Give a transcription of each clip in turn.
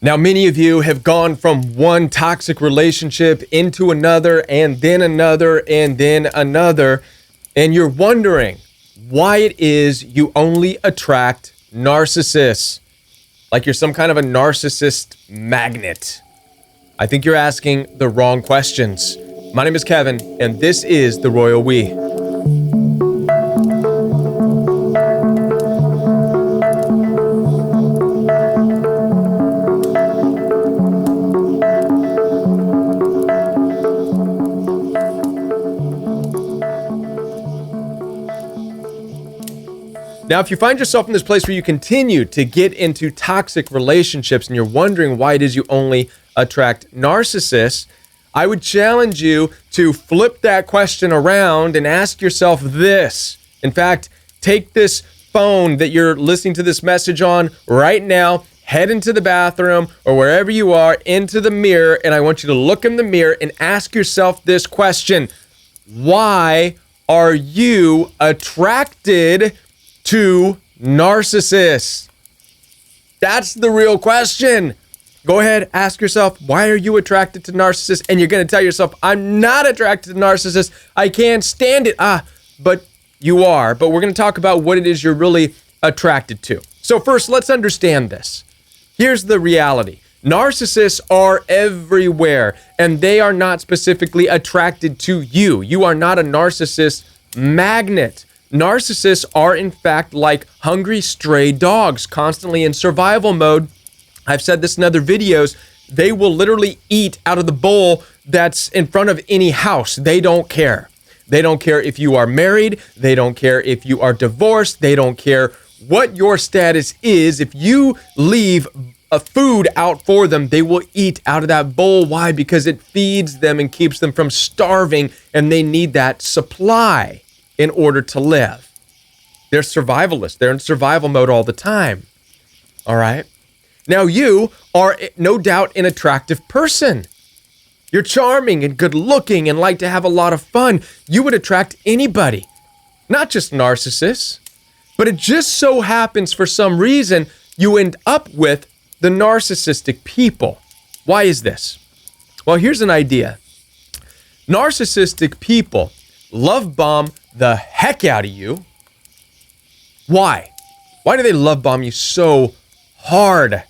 Now, many of you have gone from one toxic relationship into another, and then another, and then another, and you're wondering why it is you only attract narcissists, like you're some kind of a narcissist magnet. I think you're asking the wrong questions. My name is Kevin, and this is The Royal We. Now, if you find yourself in this place where you continue to get into toxic relationships and you're wondering why it is you only attract narcissists, I would challenge you to flip that question around and ask yourself this. In fact, take this phone that you're listening to this message on right now, head into the bathroom or wherever you are, into the mirror, and I want you to look in the mirror and ask yourself this question. Why are you attracted to narcissists? That's the real question. Go ahead, ask yourself, why are you attracted to narcissists? And you're going to tell yourself, I'm not attracted to narcissists. I can't stand it. But you are. But we're going to talk about what it is you're really attracted to. So first, let's understand this. Here's the reality. Narcissists are everywhere, and they are not specifically attracted to you. You are not a narcissist magnet. Narcissists are, in fact, like hungry stray dogs, constantly in survival mode. I've said this in other videos. They will literally eat out of the bowl that's in front of any house. They don't care. They don't care if you are married. They don't care if you are divorced. They don't care what your status is. If you leave a food out for them, they will eat out of that bowl. Why? Because it feeds them and keeps them from starving, and they need that supply in order to live. They're survivalists. They're in survival mode all the time. All right? Now, you are no doubt an attractive person. You're charming and good looking and like to have a lot of fun. You would attract anybody, not just narcissists. But it just so happens for some reason you end up with the narcissistic people. Why is this? Well, here's an idea. Narcissistic people love bomb the heck out of you. Why? Why do they love bomb you so hard?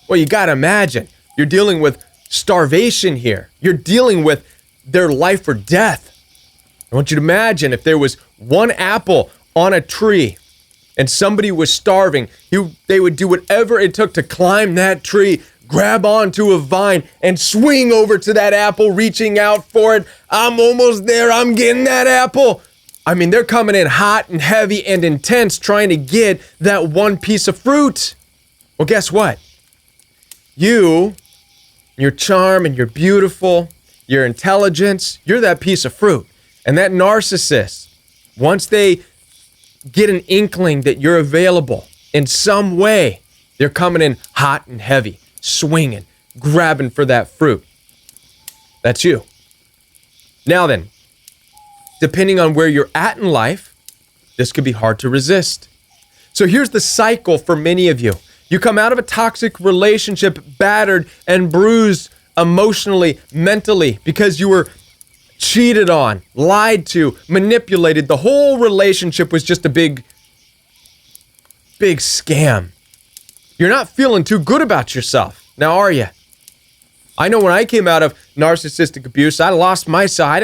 Well, you gotta imagine, you're dealing with starvation here. You're dealing with their life or death. I want you to imagine if there was one apple on a tree and somebody was starving, they would do whatever it took to climb that tree, grab onto a vine, and swing over to that apple, reaching out for it. I'm almost there. I'm getting that apple. I mean, they're coming in hot and heavy and intense trying to get that one piece of fruit. Well, guess what? Your charm and you're beautiful, your intelligence, you're that piece of fruit. And that narcissist, once they get an inkling that you're available in some way, they're coming in hot and heavy, swinging, grabbing for that fruit. That's you. Now then, depending on where you're at in life, this could be hard to resist. So here's the cycle for many of you. You come out of a toxic relationship battered and bruised emotionally, mentally, because you were cheated on, lied to, manipulated. The whole relationship was just a big scam. You're not feeling too good about yourself. Now, are you? I know when I came out of narcissistic abuse, I lost my side.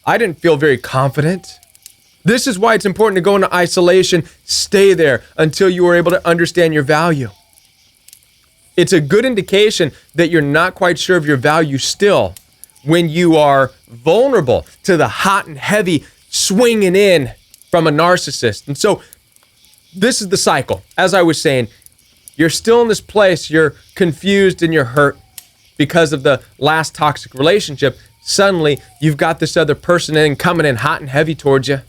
I didn't feel very confident. This is why it's important to go into isolation, stay there until you are able to understand your value. It's a good indication that you're not quite sure of your value still when you are vulnerable to the hot and heavy swinging in from a narcissist. And so this is the cycle. As I was saying, you're still in this place, you're confused and you're hurt because of the last toxic relationship. Suddenly, you've got this other person coming in hot and heavy towards you,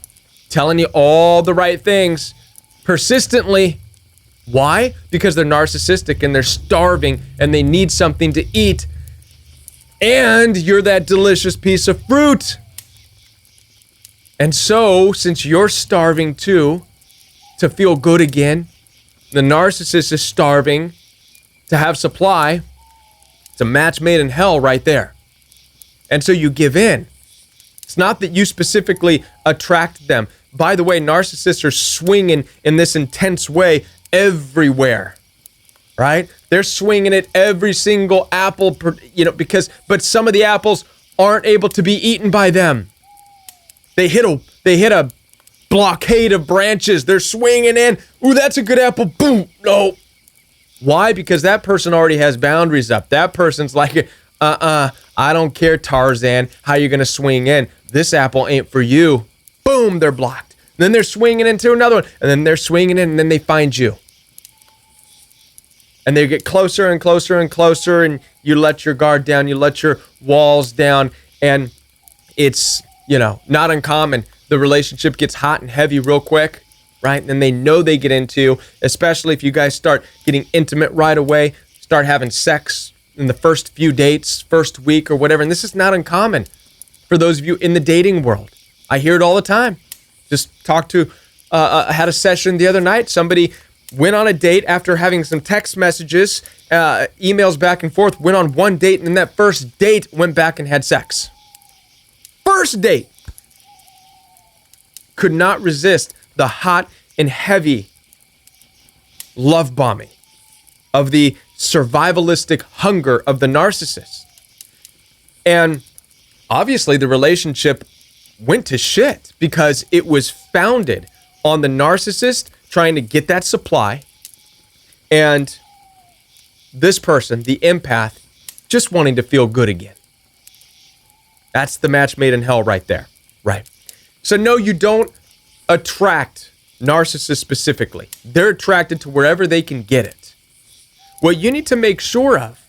telling you all the right things persistently. Why? Because they're narcissistic and they're starving and they need something to eat. And you're that delicious piece of fruit. And so, since you're starving too, to feel good again, the narcissist is starving to have supply, it's a match made in hell right there. And so you give in. It's not that you specifically attract them. By the way, narcissists are swinging in this intense way everywhere, right? They're swinging at every single apple, but some of the apples aren't able to be eaten by them. They hit a blockade of branches. They're swinging in. Ooh, that's a good apple. Boom. No. Why? Because that person already has boundaries up. That person's like, I don't care, Tarzan, how you're going to swing in. This apple ain't for you. Boom, they're blocked. Then they're swinging into another one, and then they're swinging in, and then they find you. And they get closer and closer and closer, and you let your guard down, you let your walls down, and it's, not uncommon. The relationship gets hot and heavy real quick, right? And they know they get into, especially if you guys start getting intimate right away, start having sex in the first few dates, first week or whatever. And this is not uncommon for those of you in the dating world. I hear it all the time. Just had a session the other night. Somebody went on a date after having some text messages, emails back and forth, went on one date, and then that first date went back and had sex. First date. Could not resist the hot and heavy love bombing of the survivalistic hunger of the narcissist. And obviously the relationship went to shit because it was founded on the narcissist trying to get that supply and this person, the empath, just wanting to feel good again. That's the match made in hell right there. Right. So no, you don't attract narcissists specifically. They're attracted to wherever they can get it. What you need to make sure of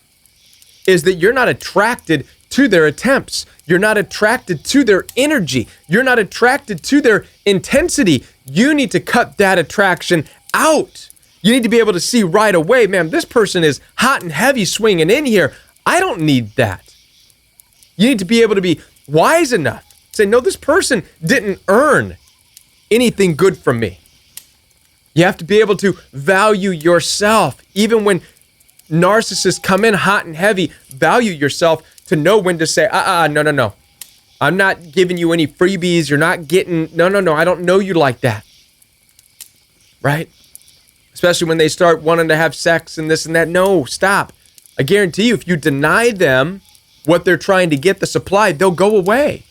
is that you're not attracted to their attempts. You're not attracted to their energy. You're not attracted to their intensity. You need to cut that attraction out. You need to be able to see right away, man, this person is hot and heavy swinging in here. I don't need that. You need to be able to be wise enough to say, no, this person didn't earn anything good from me. You have to be able to value yourself. Even when narcissists come in hot and heavy, value yourself to know when to say, no. I'm not giving you any freebies. You're not getting, no. I don't know you like that. Right? Especially when they start wanting to have sex and this and that. No, stop. I guarantee you, if you deny them what they're trying to get, the supply, they'll go away.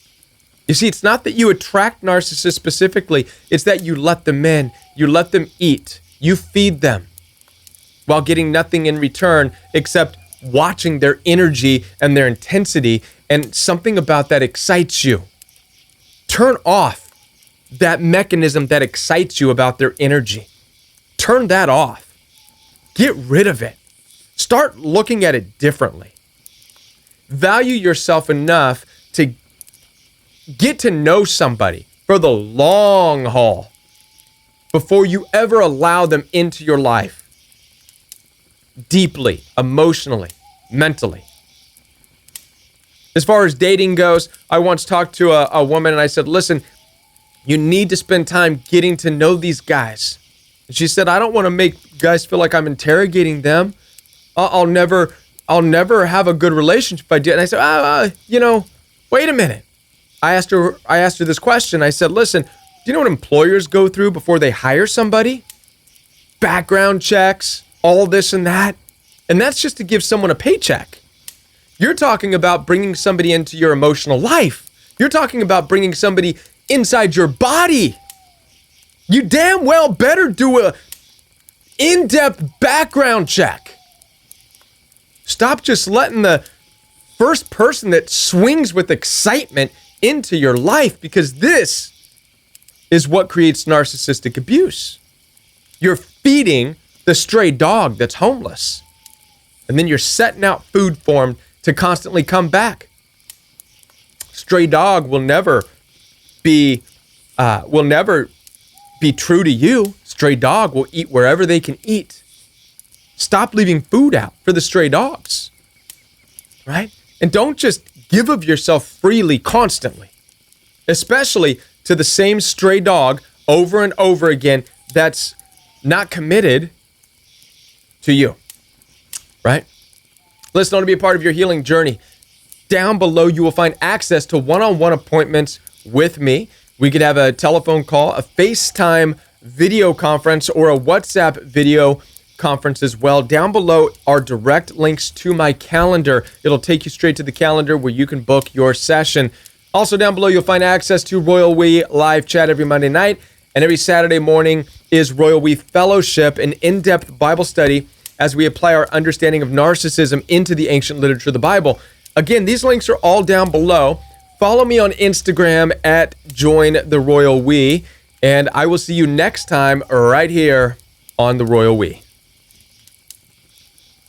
You see, it's not that you attract narcissists specifically. It's that you let them in. You let them eat. You feed them while getting nothing in return except watching their energy and their intensity, and something about that excites you. Turn off that mechanism that excites you about their energy. Turn that off. Get rid of it. Start looking at it differently. Value yourself enough to get to know somebody for the long haul before you ever allow them into your life. Deeply, emotionally, mentally. As far as dating goes, I once talked to a woman and I said, listen, you need to spend time getting to know these guys. And she said, I don't want to make guys feel like I'm interrogating them. I'll never have a good relationship if I do. And I said, wait a minute. I asked her this question. I said, listen, do you know what employers go through before they hire somebody? Background checks, all this and that. And that's just to give someone a paycheck. You're talking about bringing somebody into your emotional life. You're talking about bringing somebody inside your body. You damn well better do a in-depth background check. Stop just letting the first person that swings with excitement into your life, because this is what creates narcissistic abuse. You're feeding the stray dog that's homeless, and then you're setting out food for him to constantly come back. Stray dog will never be true to you. Stray dog will eat wherever they can eat. Stop leaving food out for the stray dogs, right? And don't just give of yourself freely constantly, especially to the same stray dog over and over again that's not committed to you. right? Listen, want to be a part of your healing journey. Down below, you will find access to one-on-one appointments with me. We could have a telephone call, a FaceTime video conference, or a WhatsApp video conference as well. Down below are direct links to my calendar. It'll take you straight to the calendar where you can book your session. Also down below, you'll find access to Royal We live chat every Monday night, and every Saturday morning is Royal We Fellowship, an in-depth Bible study as we apply our understanding of narcissism into the ancient literature of the Bible. Again, these links are all down below. Follow me on Instagram at Join the Royal We, and I will see you next time right here on the Royal We.